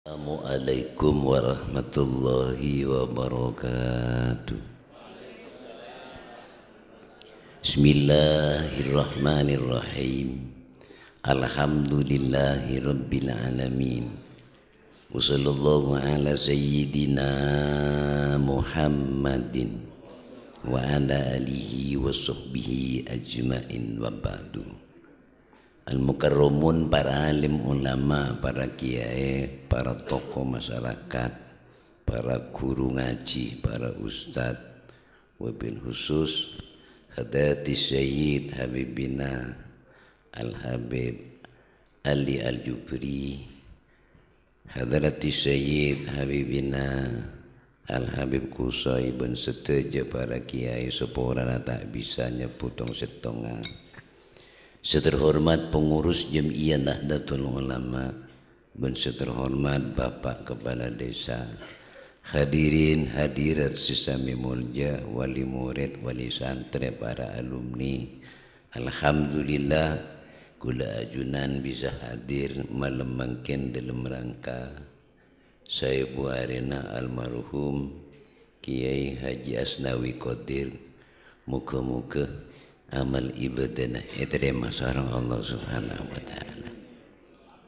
Assalamualaikum warahmatullahi wabarakatuh. Bismillahirrahmanirrahim. Alhamdulillahi rabbil alamin. Wa sallallahu ala sayyidina Muhammadin wa ala alihi wa sahbihi ajmain wa ba'du. Al-mukarramun, para alim ulama, para kiai, para tokoh masyarakat, para guru ngaji, para ustadz, wabil khusus hadati Sayyid Habibina Al-Habib Ali Al-Jubri, hadrati Sayyid Habibina Al-Habib Qusay bin seteja para kiai sepora tak bisa nyeputong setongan. Seterhormat pengurus Jamiah Nahdlatul Ulama, dan seterhormat Bapak Kepala Desa, hadirin hadirat sesami mulja, wali murid, wali santri, para alumni. Alhamdulillah kula ajunan bisa hadir malam mangkin dalam rangka saya buarina almarhum Kiai Haji Asnawi Qadir. Muka-muka amal ibadah diterima sareng Allah Subhanahu wa taala.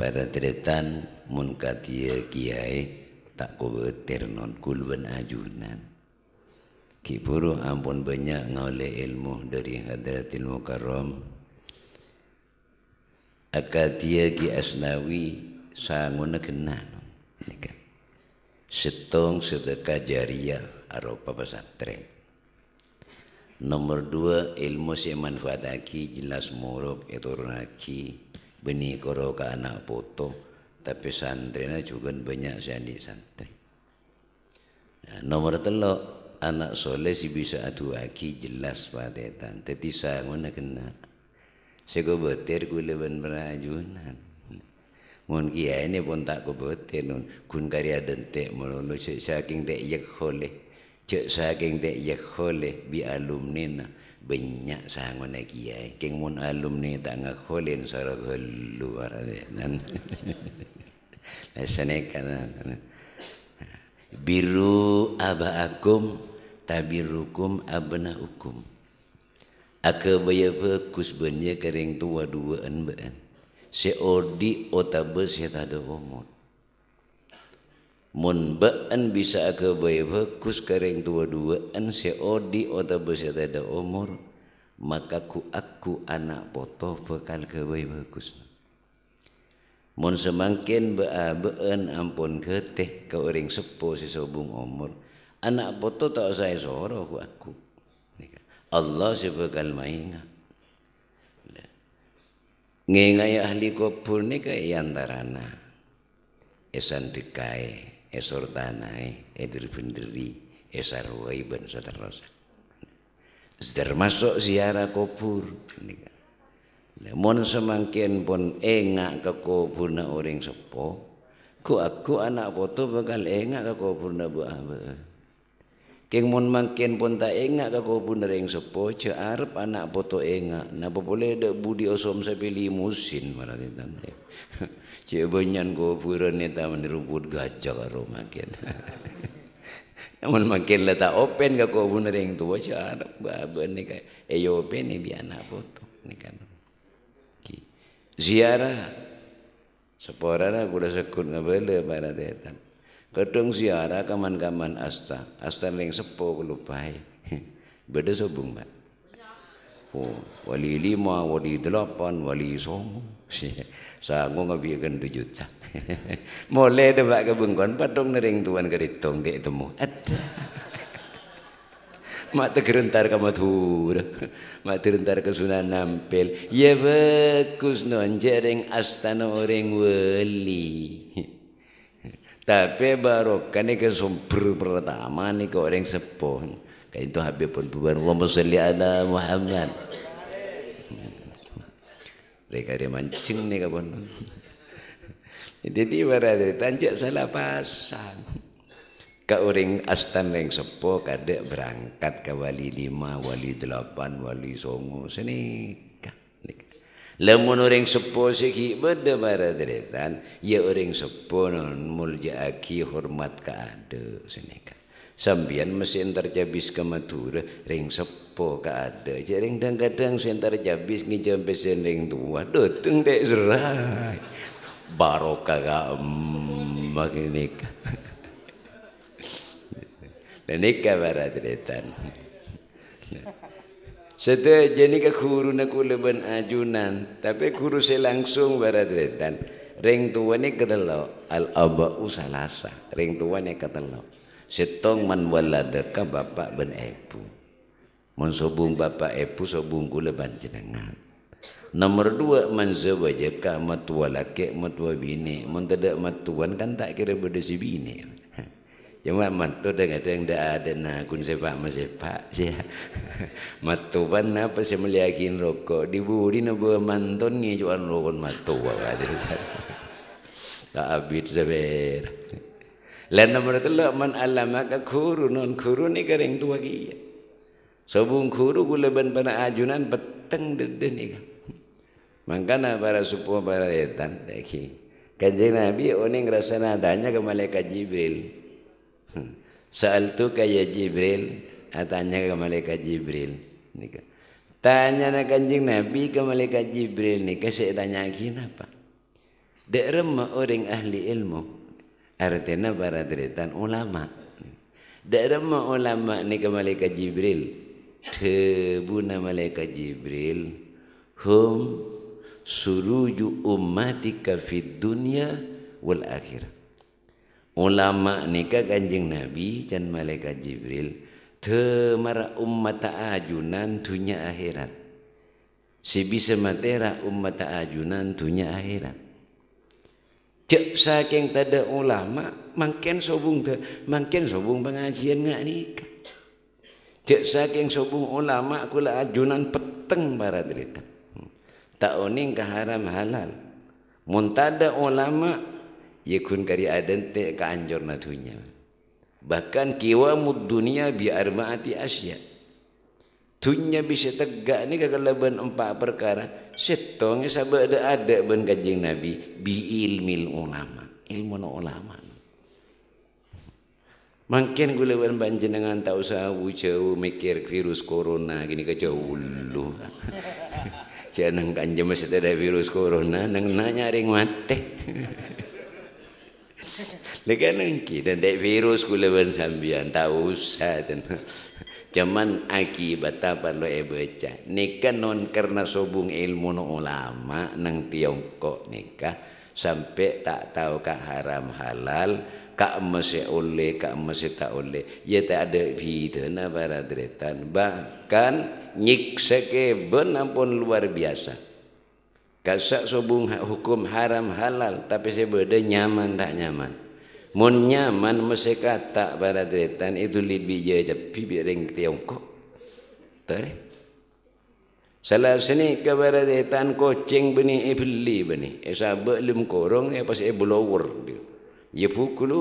Pada tretan mun katia kiai tak kubetir non kulban ajunan. Ki puru ampun banyak ngoleh ilmu dari hadratil mukarram. Akatia Ki Asnawi sanguna kenal. Nika. Setong sedekah jariyah arupa pesantren. Nomor 2, ilmu si manfaat aki jelas muruk itu runaki benih koro ke anak foto, tapi santrinya juga banyak sandi santri. Nah, nomor 3, anak soleh si bisa adu aki jelas patetan teti sangun kena sego betir kuleban berajunan mun kiai ini pun tak ko betir nun kun karya dentek melulu saking tek yak holeh cek saking tek yak holeh bi alumni na banyak sangon kiai keng mun alumni tak ngakholin sara luar nan lasanekan biru abaakum tabirukum abnaukum akabaya bagus banyak kering tua duaan baan seodi otabes ya tada umur mun baan bisa akabaya bagus kering tua duaan seodi otabes ya tada umur maka aku anak poto bekal kabaya bagus mun semakin baan ampun keteh ke orang sepo si sobung umur anak poto tak saya soro aku Allah sebekal mainga ngengai ahli kubur ni kaya antarana esan dekai esor tanai edir benderi esarwai ban seterusnya termasuk ziarah kubur mon semakin pun engak ke kubur na orang sepo aku anak foto bakal engak ke kubur na buah keng mun makin pun tak engak ka ko pun ring sepo ce arep anak foto engak napa boleh ada budi osom sapili musin maranitan ce banyan ko pureun eta meniruput gajah karo makin mun makin la tak open ka ko pun ring tua ce arep baben ni kay eyo open ni bi anak foto ni kan ziarah seporana kuda sekut ngabele para tetan kadang ziarah kaman-kaman asta ring sepo kelupai beda sobung mat wali 5 wali 8 wali 9 sango ngabiakan 2 juta mulai debak kebengkon padong nering tuan keritong dek temu ada mak tegerentar kamatur mak tegerentar ke Sunan Ampel ya bagus non jereng astana orang wali tapi barokah ni ke sumber pertama ni ke orang sepuh kayak itu Habib pun bubar Allahumma sholli ala Muhammad mereka dia mancing ni kapan jadi berada tanjak salah pasang ke orang astan yang sepuh kadek berangkat ke wali 5 wali 8 wali 9 sini Lamun orang sepo siki beda para deretan, ya orang sepo non mulja aki hormat ka ada seneka. Sambian mesin terjabis ke Madura, ring sepo ka ada. Jaring kadang sen terjabis ngijam pesen ring tua, dateng dek serai. Barokah ka makin nikah. Dan nikah para deretan. Setelah jadi ke guru nak leban ajunan, tapi guru saya langsung beradetan. Ring tua ni ketelo al abau salasa. Ring tua ni ketelo. Setong man waladaka bapak ben ibu. Mun sobung bapak ibu sobung leban jenengan. Nomor 2 man zawajaka matua laki matua bini. Mun tidak matuan kan tak kira berdasi bini. Cuma mantu kadang dah ada na kun sepak masepak sih. Matuan apa saya meliakin rokok diburi na bawa mantun ni jual rokok matua ada. Tak habis sabar. Lain nomor 3 man alamaka guru non guru ni kering tua kia. Sobung guru gula ban para ajunan peteng deden ni. Makana para supo para etan deki. Kanjeng Nabi oning rasa nadanya ke malaikat Jibril. Sa'altu ka ya Jibril, tanya ke malaikat Jibril. Tanya na Kanjeng Nabi ke malaikat Jibril ni, saya tanya kenapa? Dek remah orang ahli ilmu, artinya para deretan ulama. Dek remah ulama ni ke malaikat Jibril, tebuna malaikat Jibril, hum suruju ummatika fid dunya wal akhirah. Ulama nikah Kanjeng Nabi dan malaikat Jibril temara umat ajunan dunia akhirat. Si bisa matera umat ajunan dunia akhirat. Cek saking tada ulama makin sobung pengajian ngak nikah. Cek saking sobung ulama kula ajunan peteng para derita. Tak oning ke haram halal. Mun tada ulama yakun kari adan te ka anjor na dunia. Bahkan kiwamud dunia bi arbaati asya. Dunia bisa tegak ni kekalaban 4 perkara. Setong sabak ada ban Kanjeng Nabi bi ilmil ulama. Ilmu ulama. Mungkin gulawan panjenengan tak usah jauh mikir virus corona gini ke jauh lu. Jangan kanjeng masih ada virus corona nang nanya ring mate. Lekan nengki dan dek virus kulawan sambian tak usah dan cuman akibat apa lo baca nikah non karena sobung ilmu no ulama nang Tiongkok nikah sampai tak tahu kak haram halal kak masih oleh kak masih tak oleh ya tak ada fitnah para deretan bahkan nyiksa keben ampun luar biasa. Kasak sobung hukum haram halal tapi sebeda nyaman tak nyaman. Mun nyaman mesti kata pada deretan itu lebih je pipi ring Tiongkok. Tare. Salah sini kepada deretan kucing beni beli beni. Sabak lem korong ni pas blower dia. Ya pukul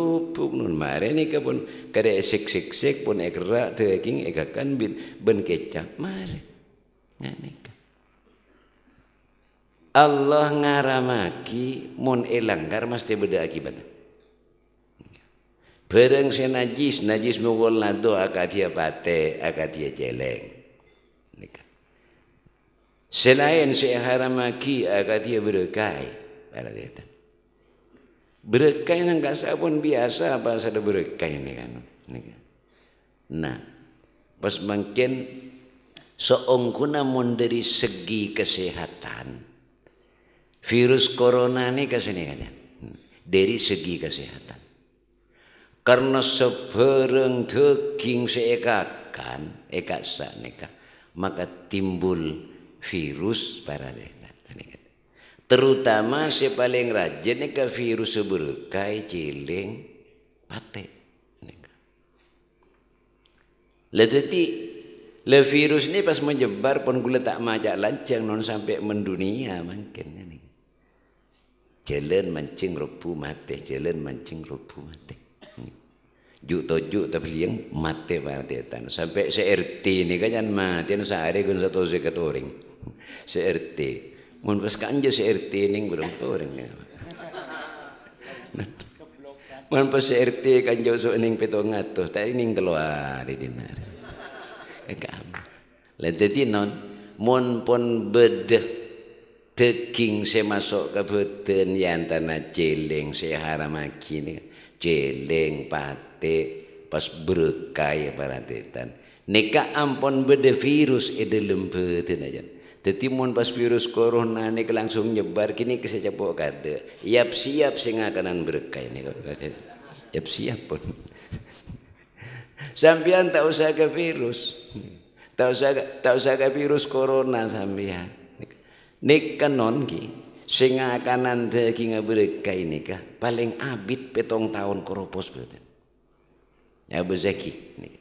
nun mare ni ke pun kada sek pun ekra teking ekakan ben kecap mare. Ngani. Allah ngaramaki mun elanggar mesti beda akibatnya. Barang se najis mugol nado akadia pate akadia celeng. Selain se haramaki akadia berkai ada dia. Berkai nang kasa pun biasa apa sada berkai ni kan. Nah, pas makin seongkuna mun dari segi kesehatan virus corona ini kesini kan dari segi kesehatan karena sebereng daging seekakan ekasa neka maka timbul virus para terutama si paling rajin neka virus seberkai cileng pate ledeti le virus ini pas menyebar pun gula tak majak lancang non sampai mendunia mungkin ini jalan mancing rupu mati jalan mancing rupu mati juk tojuk tapi yang mati partian sampai se-RT ni kan mati sehari kun 1 orang se-RT Mun pas kanja si RT ning burung orang. Mun pas si RT kanja so ning 700 tadi ning keluar di dinar. Kakam. Lah dadi non mun pun bedeh daging saya masuk ke beten yang tanah celeng saya haramaki ni celeng pate pas berkah ya para tetan nika ampun beda virus dalam beten aja jadi mun pas virus corona ni langsung nyebar kini kesejapok kada yap siap singa kanan berkah ni yap siap pun sampian tak usah ke virus tak usah ke virus corona sampian nik kanon ki sing akanan daging berkah ini kah paling abid 7 tahun koropos betul ya bezaki nih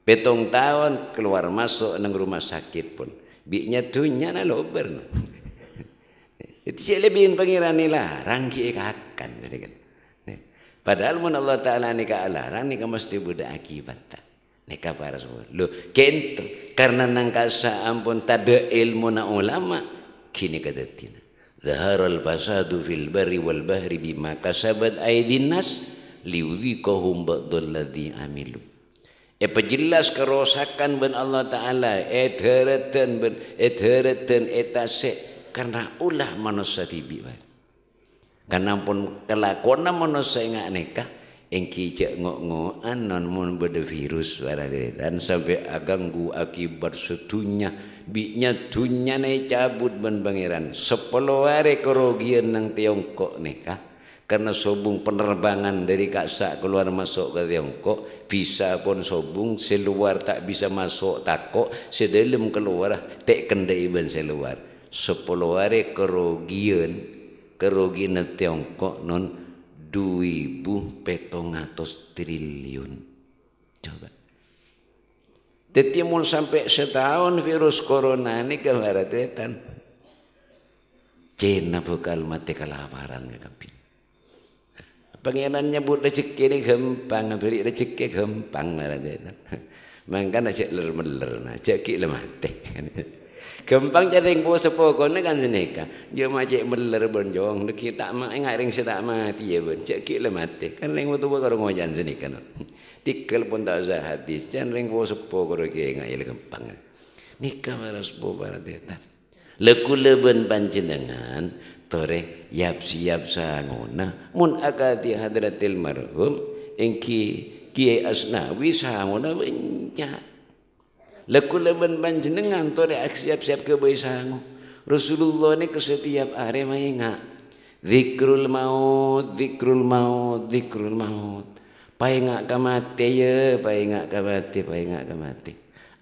7 tahun keluar masuk nang rumah sakit pun biknya dunya na lober itu sih lebihin pangeran lah rangki akan kan padahal mun Allah taala nika alarang nika mesti budak akibat nika para semua lo kento karena nang kasa ampun tada ilmu na ulama kini kadatina zaharal fasadu fil barri wal bahri bima kasabat aydin nas liudhiqahum ba'dal ladzi amilu jelas kerosakan ben Allah taala edharatan etase karena ulah manusia tibi karena pun kelakuan manusia ngak nikah engki cek ngok-ngokan non mun beda virus dan sampai aganggu akibat setunya biknya dunya naik cabut ban pangeran 10 hari kerugian nang Tiongkok nikah karena sobung penerbangan dari Kaksa keluar masuk ke Tiongkok visa pun sobung seluar tak bisa masuk takok sedalam keluar tak kendai ban seluar 10 hari kerugian Tiongkok non 2.700 triliun coba tetimun sampai setahun virus corona ini kebaratatan Cina bakal mati kelaparan kabin pangeran nyebut rezeki ini gampang beri rezeki gampang mangkana cek ler-meler nah ceki le mati gampang jadi yang bawa sepokoknya kan senika dia macam meler bonjong kita mak ngaring sedak mati ya bon ceki le mati kan yang betul betul ngojan senika tikal pun tak usah hadis jangan ring bawa sepokok ke ngai le gampang nikah maras bawa barateta leku leben panjenengan tore yap siap sanguna mun akati hadratil marhum engki kiai Asnawi sanguna banyak leku leben panjenengan tore siap-siap ke bayi sangu Rasulullah ni ke setiap hari maingat zikrul maut paingak kamati ya paingak kamati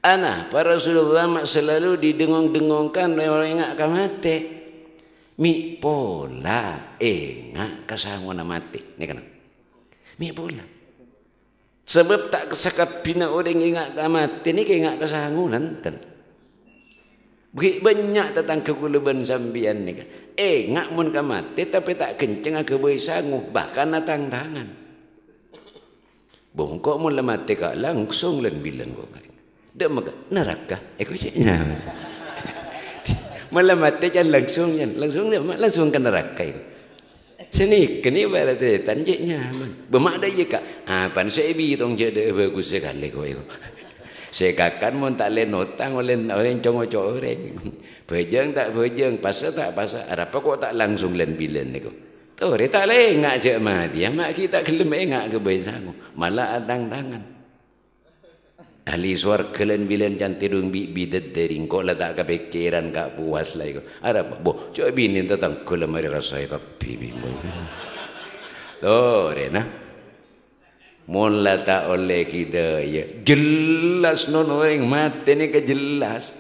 anak para Rasulullah mak selalu didengung-dengungkan paingak kamati mi pola ngak kasanguna mati ni kan mi pola sebab tak kesakap bina orang ingat kamati ni ngak kasangunan ten banyak tentang kekuluban sambian ni kan ngak mun kamati tapi tak kenceng ke boy sangu bahkan natang tangan bongkok mula mati kak langsung len bilang kok dak maka neraka aku caknya mula mati jangan langsung ke neraka itu seni kini berarti tanjiknya bermakna ye kak pan sebi tong jadi bagus sekali kau itu sekakan mun tak len utang len congo orang bejeng tak bejeng pasal tak pasal apa kok tak langsung len bilang ni kau tuh tak lengak cek mati ya mak kita kelem engak ke besangu malah adang tangan ahli suar kelen bilen cantidung bidet dari kok lah tak kepikiran kak puas lah itu ada apa boh coba bini tentang kelem hari rasa papi bimbang tuh rena mula tak oleh kita ya jelas non orang mati ni kejelas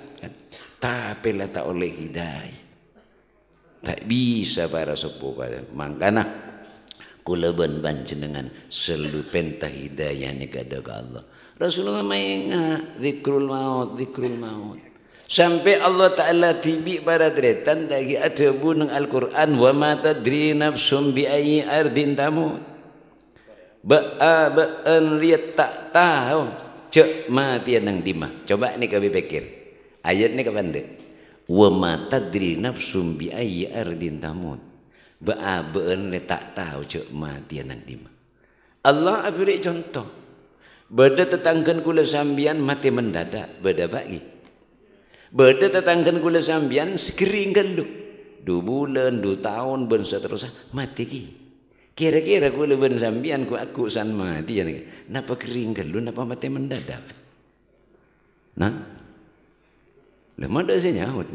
tapi lah tak oleh hidayah tak bisa para sepuh pada mangkana kulaban panjenengan selalu pentah hidayah ni kada Allah Rasulullah mainga zikrul maut sampai Allah Taala tibi pada deretan lagi ada bunung Al-Quran wa ma tadri nafsum bi ayyi ardin tamut ba'an liat tak tahu cek mati nang dimah coba ni kami pikir ayat ni kapan dek Wa ma tadri nafsum bi ayyi ardin tamut. Baabeun le tak tahu cek mati nang di mana. Allah beri contoh. Beda tetanggan kula sambian mati mendadak, beda bagi. Beda tetanggan kula sambian sekering geluk. 2 bulan, 2 tahun, ben seterusnya mati ki. Kira-kira kula ben sambian ku aku san mati ya. Napa kering geluk, napa mati mendadak? Nah. Lemah dah saya nyaut.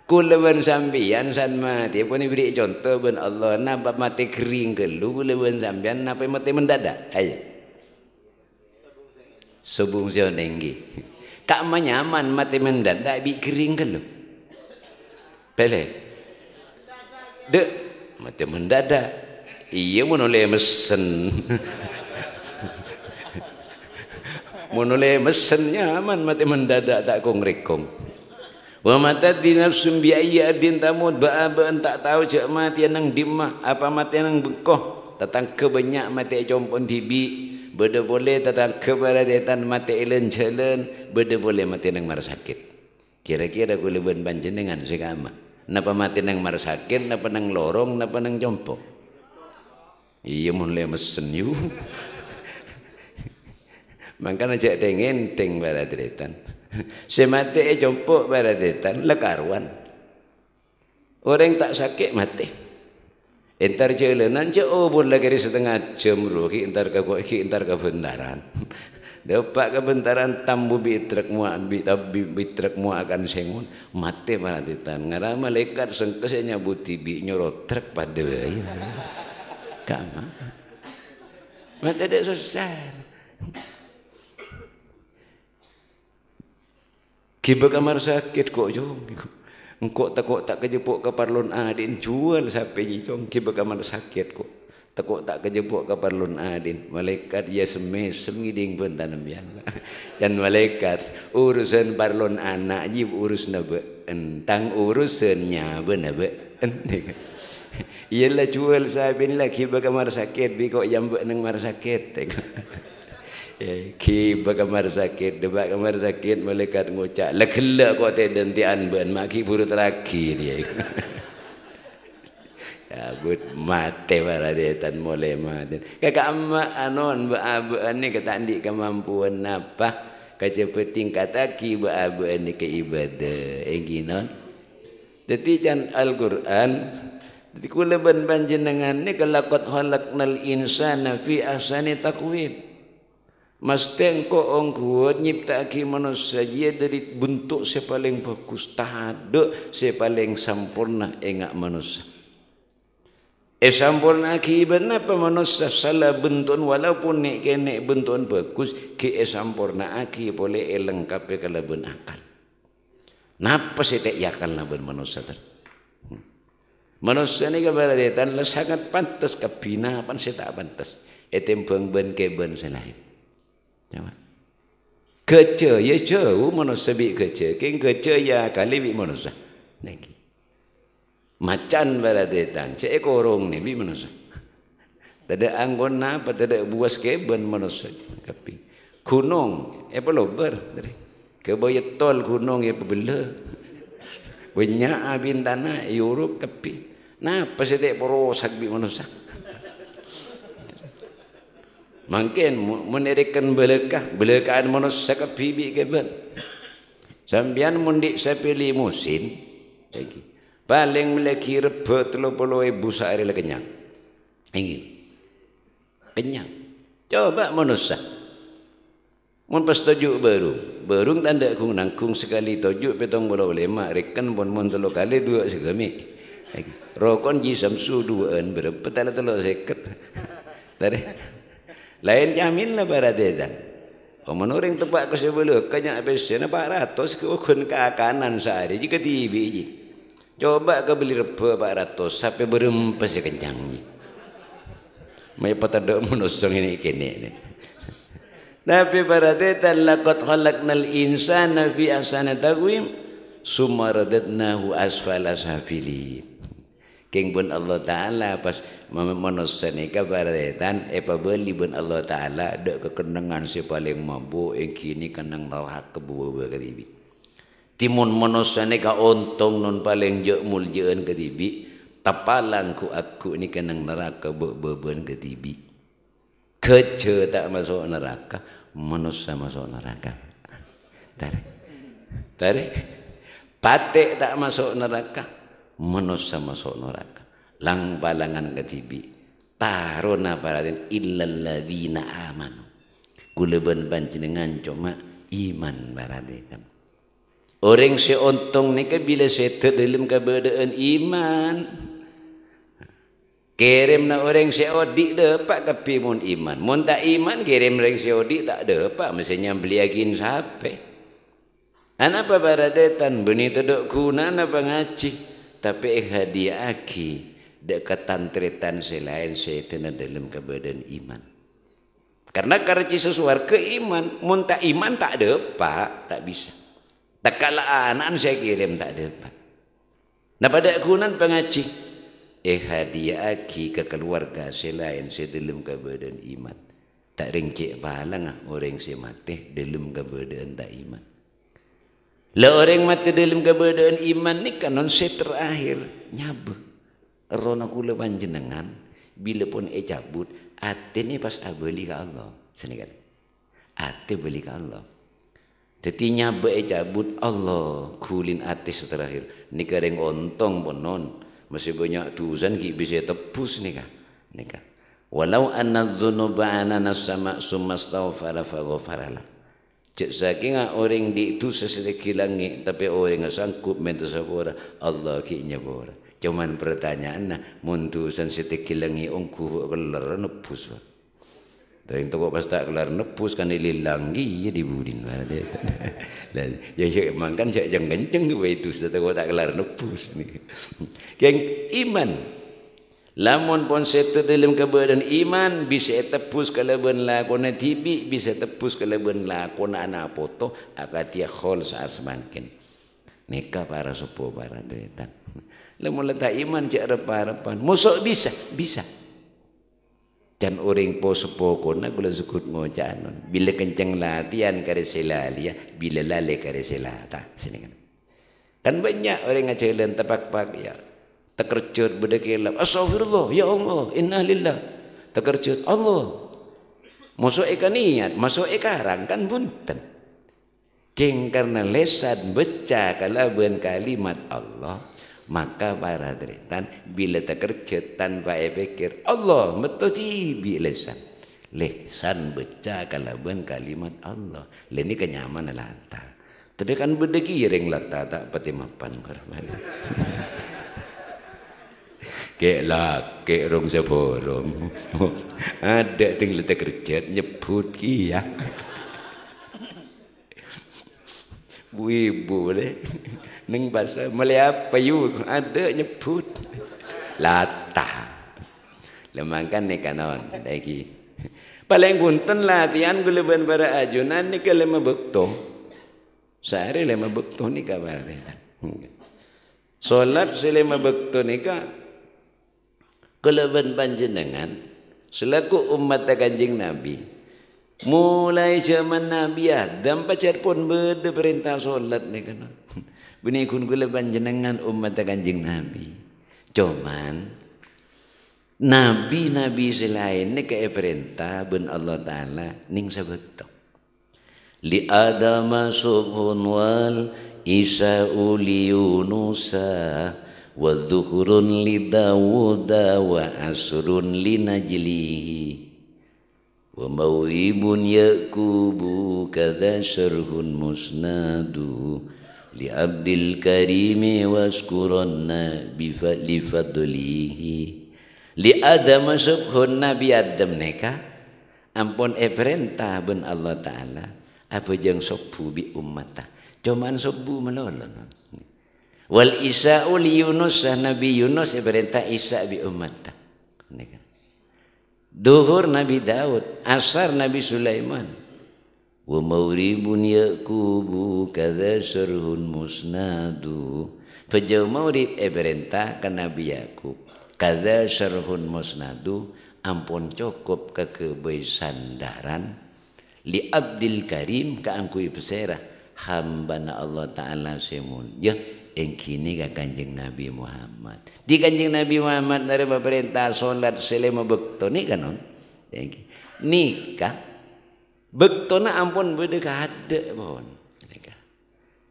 Kula ben sambian san mati pun beri contoh ben Allah napa mati kering geluk kula ben sambian napa mati mendadak. Ayo. Subung sio nenggi. Kak manyaman mati mendadak bi kering geluk. Pele. Dek mati mendadak. Iya monole mesen. Monole mesen nyaman mati mendadak tak kong rekong. Wa mataddi nafsum bi ayyi adin tamut ba'aban tak tahu cak mati nang dimah apa mati nang bengkoh tatang kebanyak mati compon tibi beda boleh tatang kebaradatan mati elen jalan beda boleh mati nang mar sakit. Kira-kira kula ben panjenengan segama napa mati nang mar sakit napa nang lorong napa nang jompo. Iya mun le mesen yu. Mangkana cak tengen teng baradatan. Semate jompok baradetan lekaruan. Orang tak sakit mati. Entar jalanan je obor lagi setengah jam rugi entar ke entar ke bentaran. Dapat ke bentaran tambu bitrek mu akan sengun mati baradetan. Ngara malaikat sengkesnya buti bi nyorot truk pada bayi. Kama. Mati ada susah. Kiba kamar sakit kok jong. Engkau tak kejepuk ke parlon adin jual sampai jong kiba kamar sakit kok. Takut tak kejepuk ke parlon adin. Malaikat ya semesem ngiding pun tanam yan. Dan malaikat urusan parlon anak jib urus nabe entang urusannya benabe. Iyalah jual sabin lah kiba kamar sakit bi kok jambek nang mar sakit. Ki bagamar sakit, debak kamar sakit malaikat ngucap lekela kau tedentian ben maki buru terakhir dia. Ya but mate baradetan mulai mate. Kakak amma anon baabu ani ketandik kemampuan apa kecepeting kata ki baabu ani ke ibadah enginon. Jadi can Al-Qur'an jadi kula ban panjenengan ni kalaqad khalaqnal insana fi ahsani taqwim. Mesti engkau ongkuat nyiptaki manusia dari bentuk sepaling bagus tahada sepaling sempurna engak manusia. Sempurna ki benapa manusia salah bentuk walaupun nek kene bentuk bagus ki sempurna aki boleh lengkap kalau ben akal. Napa setek yakal na ben manusia ter. Manusia ni keberadaan sangat pantas kebina pan setak pantas. Etempeng ben ke ben selain. Kerja ya jauh manusia bi kerja, king kerja ya kali bi manusia. Lagi macan baradetan, cek korong ni bi manusia. Tada anggona, tada buas keben manusia. Tapi gunung, pelober dari kebayat tol gunung ya pebela. Banyak abin tanah Europe tapi, nah pasete porosak bi manusia. Mungkin menerikan belakaan manusia ke bibi keben. Sambian mundik sepilih musim lagi. Paling meleki reba 30.000 sehari lah kenyang. Ingin kenyang. Coba manusia. Mun pas tujuk berung tanda kung nangkung sekali tujuk petong bola lima rekan pun mun 3 kali 2 segami. Rokon ji samsu 2an berapa tala 3 seket. Tadi lain jamin lah baradetan. Menurut tepat ke sebelum kanya besena 400 ke ukun ke kanan sehari jika tibi je. Coba ke beli reba 400 sampai berempas ya kencangnya. Mai patada menusong ini kene ni. Tapi baradetan laqad khalaqnal insana fi ahsani taqwim summa radadnahu asfala safilin. King bun Allah Ta'ala pas manusia ni kabaretan pabeli bun Allah Ta'ala ada kekenangan si paling mabuk yang kini kenang rawak kebuah keribi. timun manusia ni ka ontong non paling je muljaan ke tibi tapalang ku aku ni kenang neraka beban ke tibi kece tak masuk neraka manusia masuk neraka tarik patek tak masuk neraka manusia masuk neraka lang palangan ke tibi tarona paratin illal ladzina amanu kuleban panjenengan cuma iman paratin orang seontong ni ke bila setet dalam keberadaan iman kirim na orang seodik dapat tapi mun iman mun tak iman kirim orang seodik tak dapat mestinya beli yakin sampai anapa paradetan beni tedok kuna apa ngaji tapi hadiah aki dek ketantretan selain setan dalam keberadaan iman karena kareci sesuar ke iman mun tak iman tak dapat tak bisa tak kalah anak saya kirim tak dapat nah pada kunan pengaji hadiah aki ke keluarga selain dalam keberadaan iman tak ringcik pahalang orang si mati dalam keberadaan tak iman lah orang mati dalam keberadaan iman ni kanon se terakhir nyabe rona kula panjenengan bila pun cabut ate ni pas abeli ka Allah sini kan ate beli ka Allah jadi nyabe cabut Allah kulin ate terakhir ni kareng ontong ponon masih banyak dosan ki bisa tebus nikah walau anna dzunuba anana sama summa astaghfara fa ghafara lah cek saking orang di itu sesedikit langit tapi orang enggak sanggup minta sapura Allah ki nyapura cuman pertanyaannya mun dosan sedikit langit ongku kelar nebus dari toko pas tak kelar nebus kan dilanggi ya dibudin ya saya makan saya jangan kenceng itu setelah tak kelar nebus nih geng iman lamun pon setu dalam keberadaan iman bisa tebus kalaban lakon tibi bisa tebus kalaban lakon anak foto akatia khol saat semakin nikah para sepuh para detan lamun letak iman cak harapan musuh bisa dan orang po sepuh kona gula sukut ngocanon bila kenceng latihan kare selalia bila lale kare selata sini kan banyak orang ngajalan tepak-pak ya terkercut berdekilah astagfirullah ya Allah inna lillah terkercut Allah masuk eka niat masuk eka harang kan bunten geng karena lesan baca kalaban kalimat Allah maka para deretan bila terkercut tanpa pikir Allah betul tibi lesan baca kalaban kalimat Allah ini kenyamanan lata tapi kan berdeki ring lata tak pati mapan berbalik kek rong seborong ada tinggal terkerjat nyebut kia bu ibu deh neng bahasa melihat payu ada nyebut latah lemangkan nih kanon lagi paling punten latihan guleban para ajunan nih kalau bekto sehari lima bekto nih kabar solat selama bekto nih keleban panjenengan selaku umat kanjeng Nabi mulai zaman Nabi Adam pacar pun beda perintah solat nih kan benikun keleban panjenengan umat kanjeng Nabi cuman nabi selain nih kayak perintah ben Allah Ta'ala ning sabekto li adama subhun wal isa'u li yunusa wa dhuhrun li Dawuda wa asrun li najlihi wa mawibun yakubu kadha syarhun musnadu li abdil karimi waskuranna li fadlihi li adam subhun nabi adam neka ampun perintah ben Allah Ta'ala apa jang sobu bi ummata cuman sobu menolong wal isa'u li Yunus Nabi Yunus perintah Isa bi ummata duhur Nabi Daud asar Nabi Sulaiman wa mawribun yakubu kadza syarhun musnadu fajau mawrib perintah ke Nabi Yakub kadza syarhun musnadu ampun cukup ke kebesandaran li abdil karim ka angkui pesera hamba Allah Ta'ala semun ya yang kini ka Kanjeng Nabi Muhammad di Kanjeng Nabi Muhammad dari perintah solat selama bekto ni kan nikah bekto na ampun beda kada pohon nikah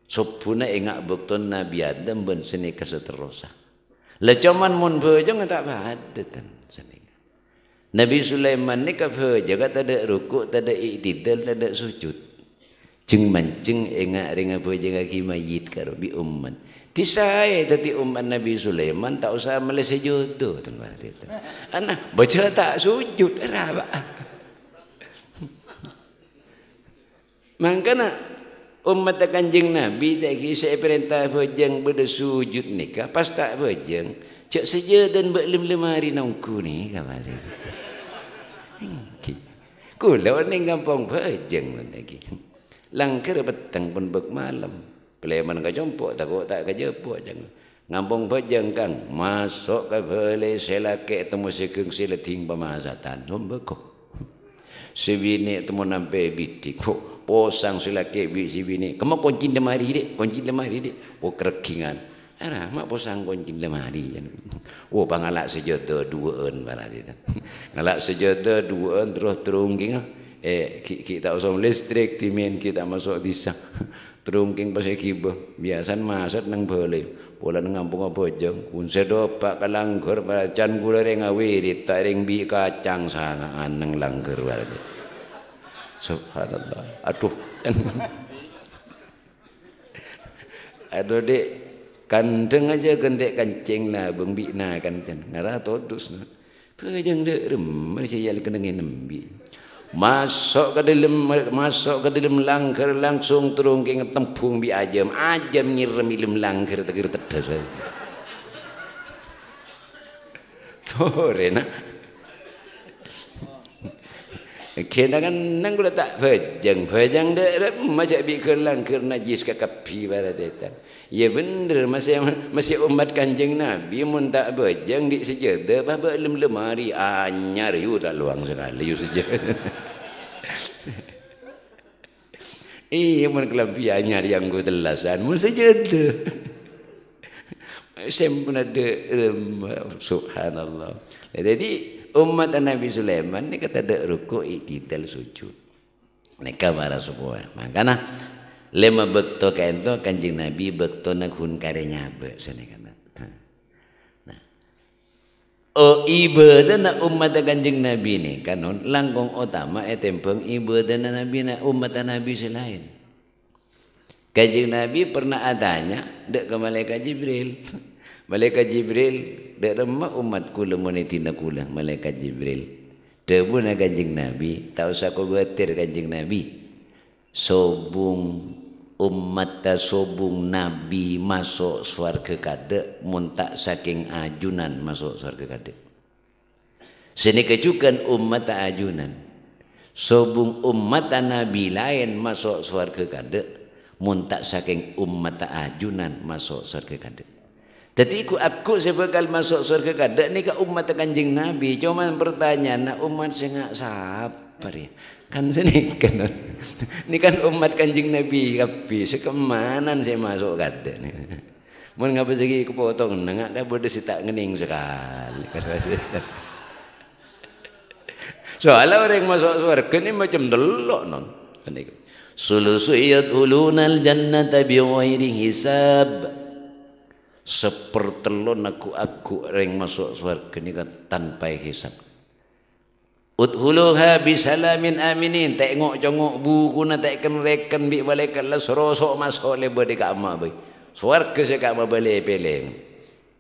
sopuna ingak bekto Nabi Adam ben senika seterusah lah cuman mun bejong tak ada tan senika Nabi Sulaiman nikah beja tak ada rukuk tak ada i'tidal tak ada sujud jeng mancing engak ringa beja kaki mayit karo bi umman tisai tadi umat Nabi Sulaiman tak usah melese jodoh teman itu. Anak baca tak sujud apa? Makanya umat Kanjeng Nabi tak kisah perintah bejeng bersujud nikah pas tak bejeng cak saja dan berlim lemari nongku ni kembali. Kulau ni gampang bejeng lagi. Langkar petang pun bek malam. Peleman ka jompok takut tak ka jepok jangan ngampung bejeng kang masuk ka bele selake temu sekeng seleting pamasatan nombeko si bini temu nampe bitik kok posang selake bi si bini kamu kunci lemari dik oh kerekingan ana mak posang kunci lemari oh pangalak sejodoh duaan barat itu ngalak sejodoh duaan terus terungging kita usah listrik timen kita masuk disa terungking pasai kibah biasan masat nang boleh pola nang ngampung bojong kun sedopak kalanggur can gula ring awirit tak ring bi kacang sanaan nang langgur warga subhanallah aduh aduh dek kandeng aja gendek kancing na beng bi na kan can ngara todus na pejang dek rem masih yal kendengin nembi masuk ke dalam langkar langsung terungking tempung bi ajam nyirem ilm langkar tegir tedas sore nak kena kan nang gula tak bejang dek macam bi ke langkar najis ke kapi barat datang ya bener masih umat Kanjeng Nabi mun tak bejang di sejadah bah belum lemari anyar yu tak luang sekali yu sejadah iya mun kelampi anyar yang go telasan mun sejadah sempun ada subhanallah jadi umat Nabi Sulaiman ni kata ada rukuk i'tidal sujud mereka marah semua makanya lema bekto kento Kanjeng Nabi bekto nang hun karenya be senekana. Nah. O ibadah na umat Kanjeng Nabi ni kanon langkong utama tempeng ibadah na Nabi na umat Nabi selain. Kanjeng Nabi pernah adanya dek ke malaikat Jibril. Malaikat Jibril dek remah umat kula monetina kula malaikat Jibril. Debu na Kanjeng Nabi tak usah ko batir Kanjeng Nabi. Sobung umat sobung Nabi masuk swarga kada mun tak saking ajunan masuk swarga kada sini kejukan umat ajunan sobung umat Nabi lain masuk swarga kada mun tak saking umat ajunan masuk swarga kada jadi aku sebekal masuk swarga kada ni ka umat Kanjeng Nabi cuman pertanyaan umat sengak sabar ya kan sini kan ini kan umat Kanjeng Nabi kapi sekemanan saya masuk kada nih mun ngapa segi kepotong nengak ka bodes tak ngening sekali soalnya orang masuk surga ini macam delok non sulusu yadkhulunal jannata bighairi hisab sepertelon aku orang masuk surga ini kan tanpa hisab udhuluha bisalamin aminin tengok jongok buku na tekkan rekan bi malaikat la serosok masuk le bade ka amma bai swarga se ka bale peleng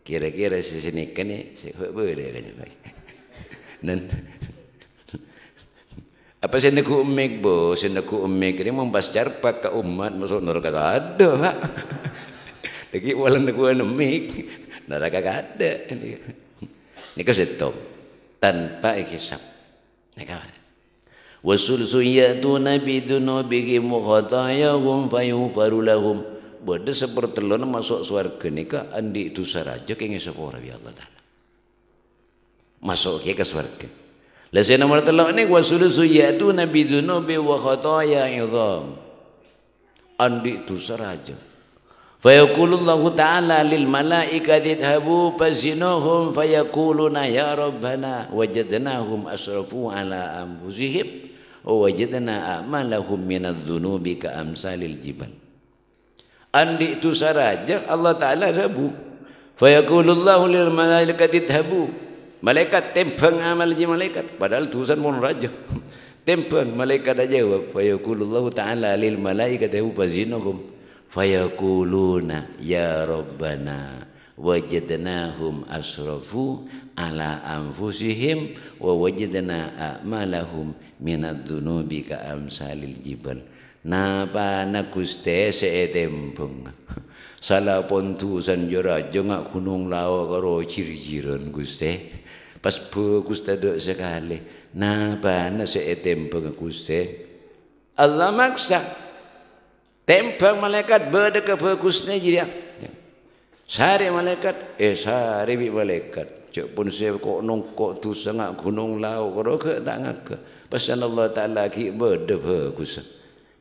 kira-kira si sini kan ni se boleh kan bai nan apa seneku ummik bo seneku ummik ni membascar pak ka umat masuk neraka ada pak lagi walan aku ummik neraka ada ni ka setop tanpa hisab wasulsu yatuna bidunubihim khatayahum fayughfaru lahum bade sepertelon masuk surga nika andi itu saraja kenge sepora ya Allah taala masuk ke surga la sena martelok ni wasulsu yatuna bidunubi wa khataya idham andi itu seraja. Fayaqulullahu ta'ala lil malaikati idhabu fazinuhum fayaquluna ya rabbana wajadnahum asrafu ala anfusihim wa wajadna a'malahum minadh-dhunubi ka amsalil jibal. Andi itu saraja Allah Ta'ala rabu. Fayaqulullahu lil malaikati idhabu. Malaikat tempang amal ji malaikat padahal tulisan pun raja. Tempang malaikat aja jawab. Fayaqulullahu Ta'ala lil malaikati idhabu fazinuhum fayaquluna ya rabbana wajadnahum asrafu ala anfusihim wa wajadna a'malahum minadh-dhunubi ka amsalil jibal. Napa na Gusti seetempeng salah pontusan jora ngak gunung lawa karo ciri-ciron Gusti pas bagus taduk sekali. Napa na seetempeng Gusti Allah maksa tempang malaikat berdeka bagusnya jadi sari malaikat sari bi malaikat cek pun saya kok nongkok tu sangat gunung lau kalau ke tak ngak pesan Allah Ta'ala ki berde bagus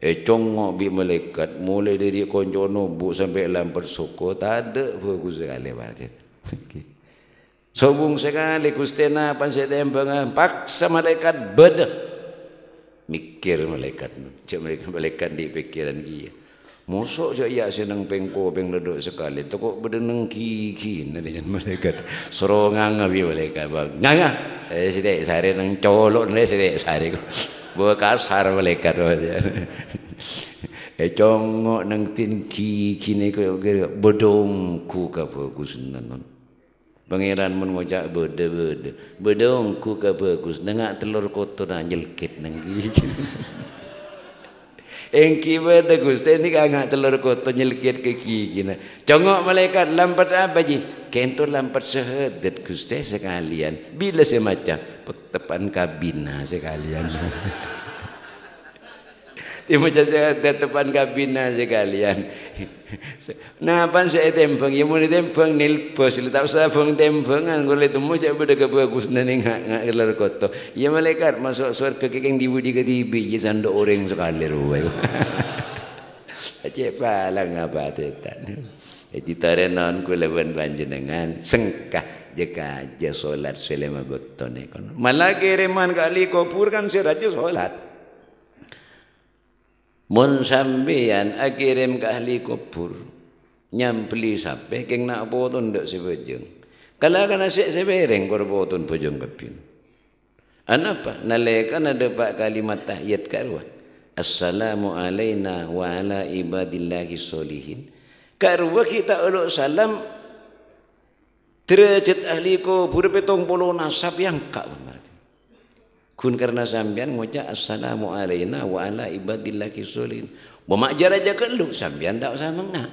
congok bi malaikat mulai dari konjono bu sampai lampar soko tak ada bagus sekali berarti sobung sekali kustena pan saya tempang paksa malaikat berde mikir malaikat cek malaikat di pikiran dia mosok je ya senang pengko peng ledok sekali tu kok bedeneng ki nanti malaikat serongang abi malaikat bang nganga sedek sare nang colok ne sedek sare bawa kasar malaikat congok nang tin ki ne ko bedongku ka bagus nanon pangeran mun ngojak bede bedongku ka bagus nengak telur kotor nyelkit nang ki engki bede Gusti ni kangak telur kotor nyelkit ke ki gina congok malaikat lampat apa ji kento lampat sehedet Gusti sekalian bila semacam tepan kabina sekalian dia macam saya depan kabina sekalian. Nah, pan saya tempeng, ya mau ditempeng nilpos, tak usah peng tempengan, kalau itu mau saya berdekat bagus nanti ngak kelar kotor. Ya malaikat masuk surga kekeng dibudi ke tibi, ya sandok orang sekali ruwai. Aceh palang apa tetan. Ditarenon kulaban panjenengan sengkah jeka aja solat selama bektone kono. Malah kiriman kali kopur kan seraja solat. Mun sampeyan akirim ke ahli kubur nyampli sampai keng nak potong ndak sebejeng kalau kana sik sebereng kor potong bojong kapin anapa nalekan ada pak kalimat tahiyat karwa assalamu alaina wa ala ibadillahi sholihin karwa kita uluk salam derajat ahli kubur 70 nasab yang kak kun karena sampean ngucap assalamu alaina wa ala ibadillahi sholihin bemajar aja kelu sampean tak usah mengak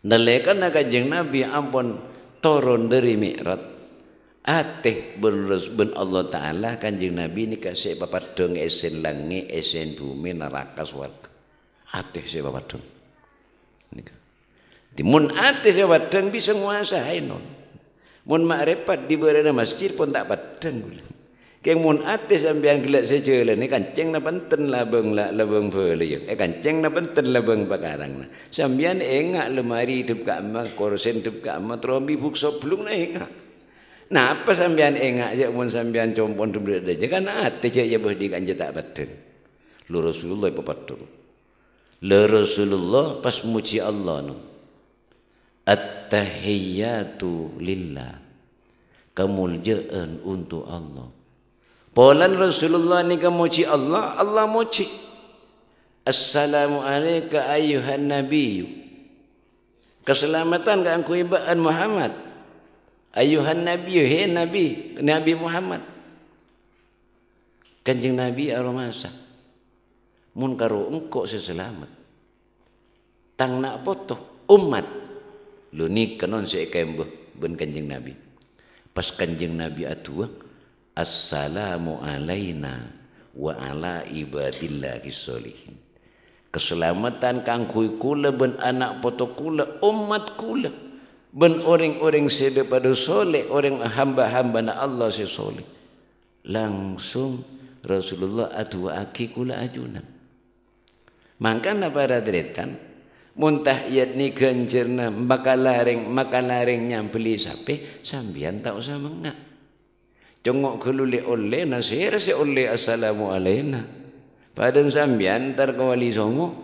nalekan kanjeng Nabi ampun turun dari Mi'raj ateh ben Allah Ta'ala kanjeng Nabi ni kasih papadong esen langit esen bumi neraka swarga ateh saya papadong mun ateh saya papadong bisa nguasai non mun makrepat di berada masjid pun tak padang keng mun ate sampean gelak sejelan ni kanceng na penten labeng beli kanceng na penten labeng pakarang na sampean engak lemari hidup ka amma korsen hidup ka amma trombi bukso belum na engak nah apa sampean engak je mun sampean compon dum aja kan ate je ya bodi kanje tak paten lu Rasulullah papatur le Rasulullah pas muji Allah no at-tahiyyatu lillah kemuliaan untuk Allah. Polan Rasulullah ni kemuji Allah, Allah muji. Assalamu alayka ayyuhan nabiy. Keselamatan ke engkau ibaan Muhammad. Ayyuhan nabiy, he nabi, Nabi Muhammad. Kanjeng Nabi aromasa. Mun karo engkau seselamat. Tang nak foto umat. Lu ni kanon seekembe ben kanjeng Nabi. Pas kanjeng Nabi atuang assalamu alaina wa ala ibadillahi sholihin. Keselamatan kang kula ben anak poto kula umat kula ben orang-orang sedepada soleh orang hamba-hamba na Allah si soleh. Langsung Rasulullah atu aki kula ajunan. Mangkana para dretan muntah iat ni kencerna makalareng nyampeli sape sambian tak usah mengak. Congok kelule oleh nasir se oleh assalamu alaina. Padang sambian tar kawali songo.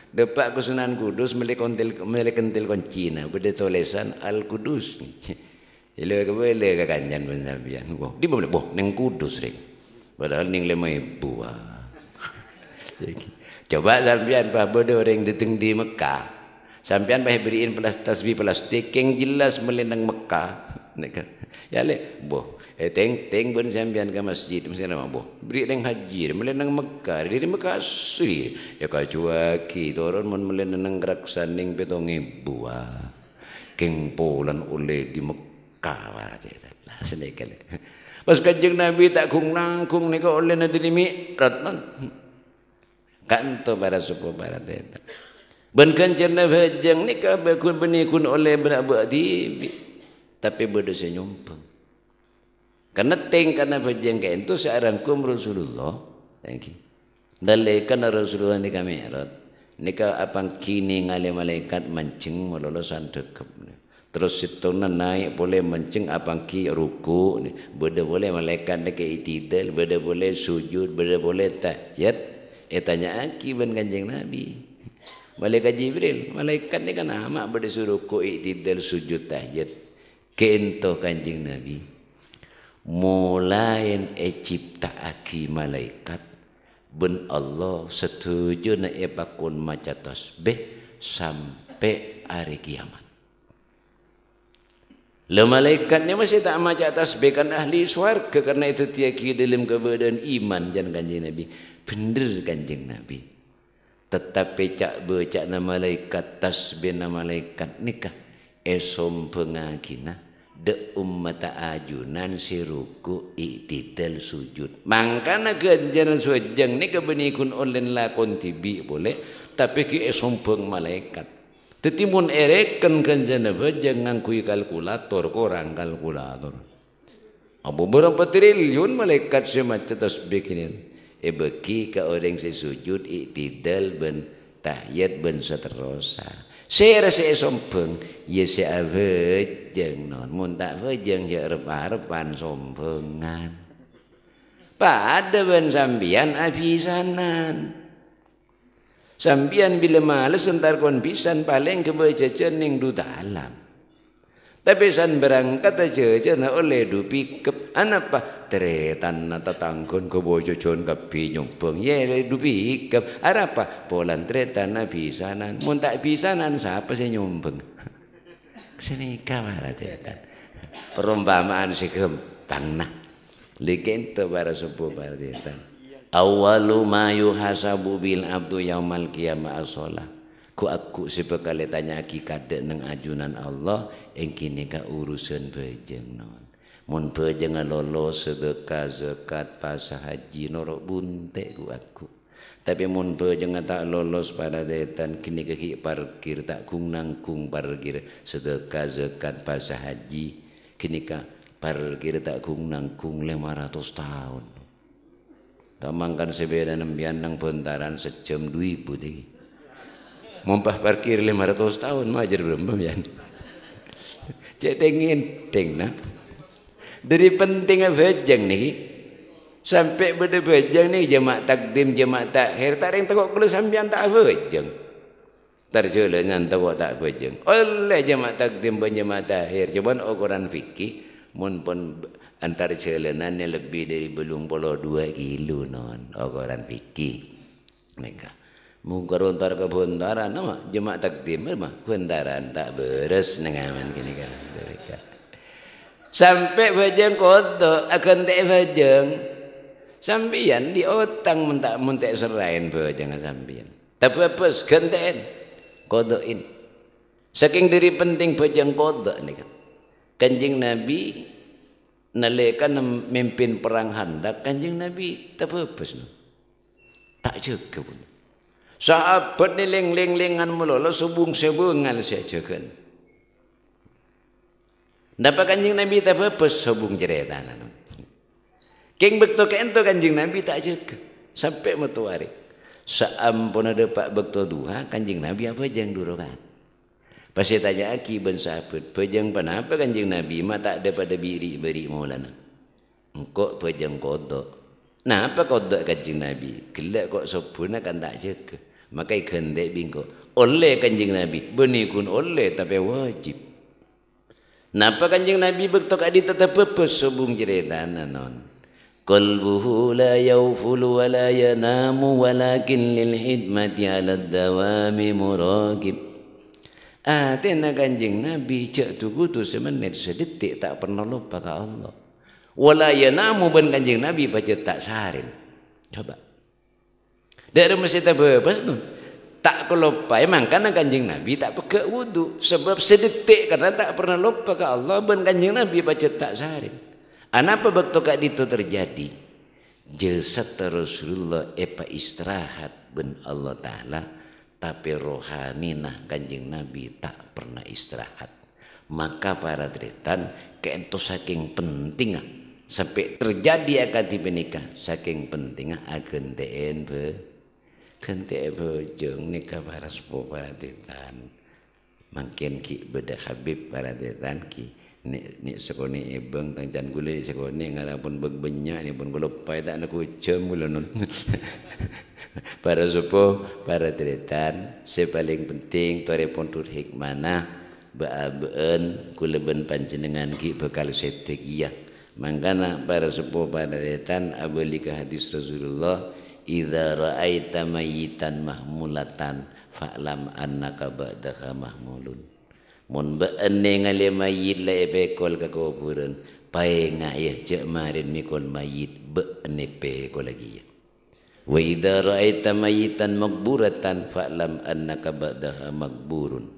Depak ke Sunan Kudus melekentil koncina beda tulisan Al Kudus. Ile ke boleh ke kanjan pun sambian. Di boleh neng Kudus ring. Padahal ning 5.000. Coba sampean pak bodoh orang diteng di Mekah. Sampean bah beriin tasbih plastik yang jelas melendang Mekah. Ya le, teng ben sampean ke masjid mesti nama beri nang haji melendang Mekah. Dari Mekah asli. Ya kacuaki turun mun melendang geraksan ning 7.000. Keng polan oleh di Mekah berarti. Lah senekal. Pas Kanjeng Nabi tak kung nangkung nika oleh na diri mi'rat. Kanto para suku para teta. Ben kencerna bajang ni kabakun benikun oleh benak tibi. Tapi berdosa nyumpeng. Karena karena bajang ke itu searangkum Rasulullah. Thank you. Dalaikan Rasulullah ni kami erat. Nika apang kini ngale malaikat mancing melolosan dekep. Terus situna naik boleh mancing apang ki ruku. Beda boleh malaikat nika itidal. Beda boleh sujud. Beda boleh tahiyat. Tanya aki ben Kanjeng Nabi. Malaikat Jibril, malaikat ni kan amak berdisuruh ku iktidal sujud tahiyat. Keento Kanjeng Nabi. Mulain cipta aki malaikat ben Allah setuju na epakun maca tasbih sampai hari kiamat. Le malaikatnya masih tak maca tasbih kan ahli swarga karena itu tiaki dalam keberadaan iman jan Kanjeng Nabi. Bener Kanjeng Nabi. Tetapi cak becak nama malaikat tasbih nama malaikat nikah esom pengagina de ummata ajunan siruku iktidal sujud. Mangkana ganjaran sujang nikah benikun olen lakon tibi boleh tapi ki esom peng malaikat. Tetimun ereken ganjana bajang ngangkui kalkulator korang kalkulator. Abu berapa triliun malaikat semaca tasbih ini. Beki ke orang sesujud iktidal ben tahiyat ben seterusnya. Saya rasa sompeng ya saya vejeng non mun tak vejeng ya rep-repan sompengan. Pada ben sambian afisanan. Sambian bila males entar kon pisan paling kebaca cening du dalam. Tapi san berangkat aja na oleh du pikep anapa teretan na tatangkon ko bojocon kapi nyumpeng ye du pikep arapa polan teretan na pisanan mun tak pisanan siapa sih nyumpeng sini kamar teretan perumpamaan si kempang nah legenda para sepuh para teretan awalu ma yuhasabu bil abdu yaumal qiyamah as-shalah. Ku aku sepekali tanya aki kadek nang ajunan Allah yang kini ka urusan bejeng non. Mun bejeng lolos sedekah zakat pasah haji norok bunte ku aku. Tapi mun bejeng tak lolos pada detan kini kaki parkir tak kung nangkung parkir sedekah zakat pasah haji kini ka parkir tak kung nangkung 500 tahun. Tamangkan sebeda nembian nang pentaran sejam 2.000 tinggi. Mumpah parkir 500 tahun majer belum ya. Cedengin deng nah. Dari pentingnya bejeng nih. Sampai beda bejeng nih jemaah takdim jemaah takhir tak ring tengok kalau sampean tak bejeng. Terjula ngan tengok tak bejeng. Oleh jemaah takdim ben jemaah takhir coba ukuran fikih mun pun antar celenannya lebih dari belum 2 kilo non ukuran fikih. Mereka mungkarontar ke buntaran nama jemaah takdim mah buntaran tak beres nengaman gini kan sampai bajang kodok akan tak bajang sambian di otang mentak serain bajang sambian tapi apa ganten kodokin saking diri penting bajang kodok nih kan Kanjeng Nabi nalekan memimpin perang Handak Kanjeng Nabi tak apa tak jaga pun. Sahabat ni leng-leng-lengan melolo subung-subungan saja kan. Dapat Kanjeng Nabi tak apa subung jeretan. Keng betul kento Kanjeng Nabi tak jaga sampai metuari. Saampun ada pak bekto duha kanjeng Nabi apa jang durokat. Pasti tanya aki ben sahabat, pejang panapa kanjeng Nabi mah tak ada pada biri maulana. Engkau pejang kodok. Nah apa kodok kanjeng Nabi? Gelak kok sempurna kan tak jaga. Maka kendek bingko. Oleh kanjeng Nabi, benikun oleh tapi wajib. Napa kanjeng Nabi bekto kadi tetap pepes subung cerita non. Qalbuhu la yawfulu wa la yanamu walakin lil hidmati ala dawami muraqib. Tena kanjeng Nabi cek tuku tu semenit sedetik tak pernah lupa ke Allah. Wala yanamu ben kanjeng Nabi baca tak sarin. Coba. Dari mesti tak bebas tu. Tak kelupa emang karena kanjeng Nabi tak pakai wudu sebab sedetik karena tak pernah lupa ke Allah ben kanjeng Nabi baca tak sarin. Anapa waktu kak itu terjadi? Jesat Rasulullah epa istirahat ben Allah Ta'ala tapi rohani nah kanjeng Nabi tak pernah istirahat. Maka para tretan kento saking pentingnya sampai terjadi akad nikah saking pentingnya agen TN kente bojong nikah para sepuh para tretan. Makin ki beda Habib para tretan ki. Ni sekoni ibang tangjan gule sekoni ngarapun begbenyak ni pun gula pai tak nak ucem gula non. Para sepuh para tretan sepaling penting tore pontur hikmana baabeun kula ben panjenengan ki bekal setegiyah. Mangkana para sepuh para tretan abeli ka hadis Rasulullah idza ra'aita mayyitan mahmulatan fa'lam annaka ba'daha mahmulun. Mun beene ngale mayit la epekol ka kuburan pae ngaya cek marin mikol mayit beene pekol lagi ya. Wa idza ra'aita mayitan makburatan fa'lam annaka ba'daha makburun.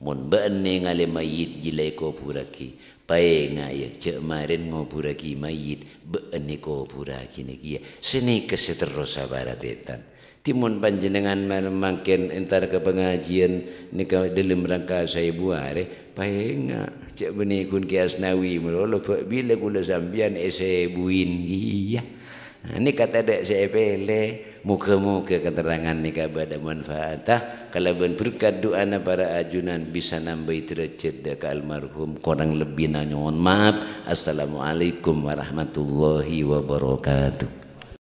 Mun beene ngale mayit jilai kuburaki pae ngaya cek marin nguburaki mayit beene kuburaki niki ya. Seni keseterus sabaratetan. Timun panjenengan makin entar ke pengajian nika dalam rangka saya buare paenga cek benikun ki Asnawi mulolo bila kula sambian buin iya. Nah, ini kata dek saya pele muka-muka keterangan nika bada manfaatah kalau berkat doa para ajunan bisa nambah derajat dek almarhum kurang lebih nanya mohon maaf. Assalamualaikum warahmatullahi wabarakatuh.